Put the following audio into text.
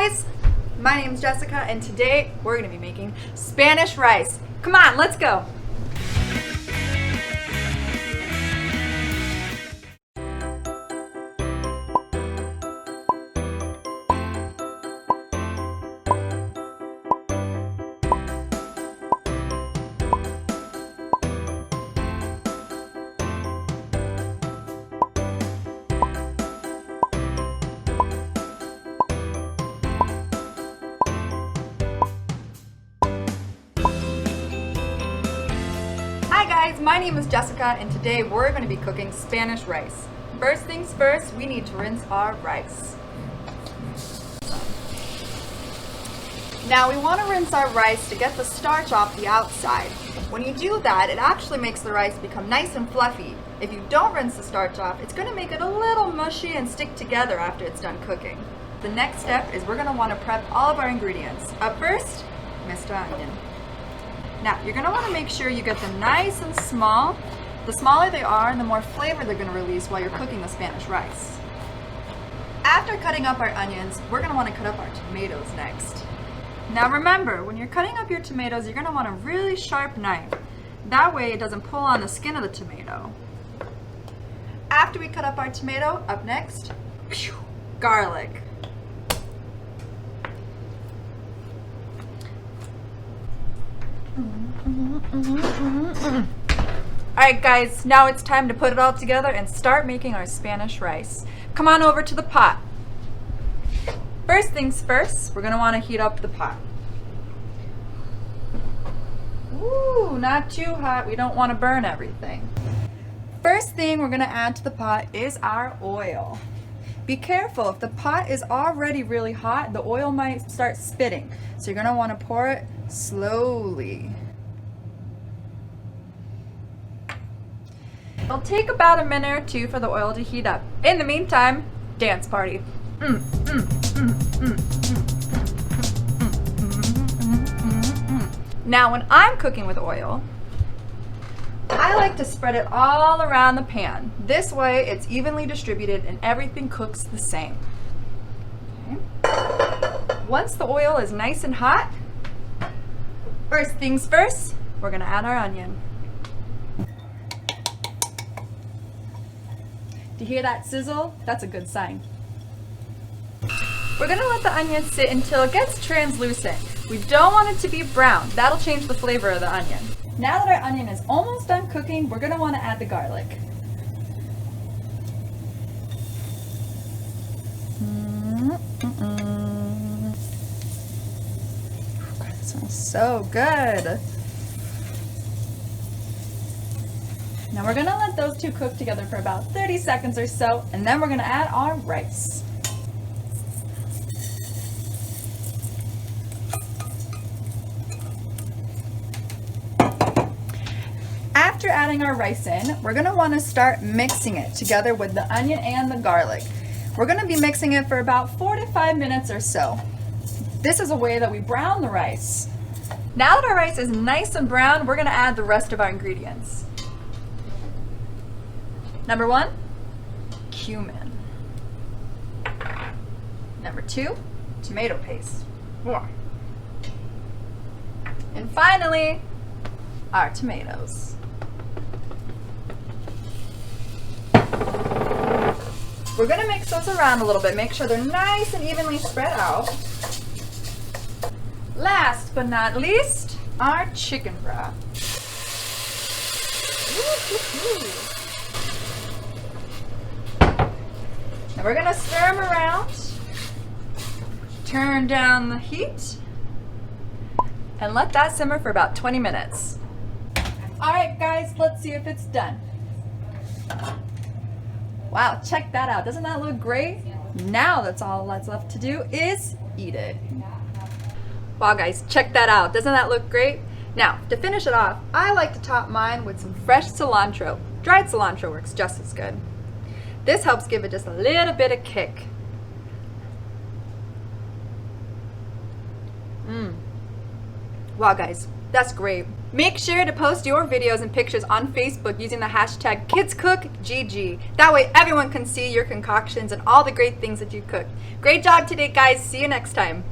guys, my name is Jessica and today we're going to be making Spanish rice. Come on, let's go. Hi guys, my name is Jessica and today we're going to be cooking Spanish rice. First things first, we need to rinse our rice. Now we want to rinse our rice to get the starch off the outside. When you do that, it actually makes the rice become nice and fluffy. If you don't rinse the starch off, it's going to make it a little mushy and stick together after it's done cooking. The next step is we're going to want to prep all of our ingredients. Up first, minced onion. Now, you're going to want to make sure you get them nice and small. The smaller they are, the more flavor they're going to release while you're cooking the Spanish rice. After cutting up our onions, we're going to want to cut up our tomatoes next. Now remember, when you're cutting up your tomatoes, you're going to want a really sharp knife. That way it doesn't pull on the skin of the tomato. After we cut up our tomato, up next, garlic. Alright guys, now it's time to put it all together and start making our Spanish rice. Come on over to the pot. First things first, we're going to want to heat up the pot. Ooh, not too hot. We don't want to burn everything. First thing we're going to add to the pot is our oil. Be careful, if the pot is already really hot, the oil might start spitting. So you're going to want to pour it slowly. It'll take about a minute or two for the oil to heat up. In the meantime, dance party. Now when I'm cooking with oil, I like to spread it all around the pan. This way it's evenly distributed and everything cooks the same. Okay. Once the oil is nice and hot, first things first, we're going to add our onion. Do you hear that sizzle? That's a good sign. We're going to let the onion sit until it gets translucent. We don't want it to be brown. That'll change the flavor of the onion. Now that our onion is almost done cooking, we're going to want to add the garlic. That smells so good. Now we're going to let those two cook together for about 30 seconds or so, and then we're going to add our rice. After adding our rice in, we're going to want to start mixing it together with the onion and the garlic. We're going to be mixing it for about 4 to 5 minutes or so. This is a way that we brown the rice. Now that our rice is nice and brown, we're going to add the rest of our ingredients. Number 1, cumin. Number 2, tomato paste. And finally, our tomatoes. We're going to mix those around a little bit, make sure they're nice and evenly spread out. Last but not least, our chicken broth. Now we're going to stir them around, turn down the heat, and let that simmer for about 20 minutes. Alright guys, let's see if it's done. Wow, check that out. Doesn't that look great? Now that's all that's left to do is eat it. Wow guys, check that out. Doesn't that look great? Now, to finish it off, I like to top mine with some fresh cilantro. Dried cilantro works just as good. This helps give it just a little bit of kick. Wow guys, That's great. Make sure to post your videos and pictures on Facebook using the hashtag KidsCookGG. That way everyone can see your concoctions and all the great things that you cook. Great job today, guys. See you next time.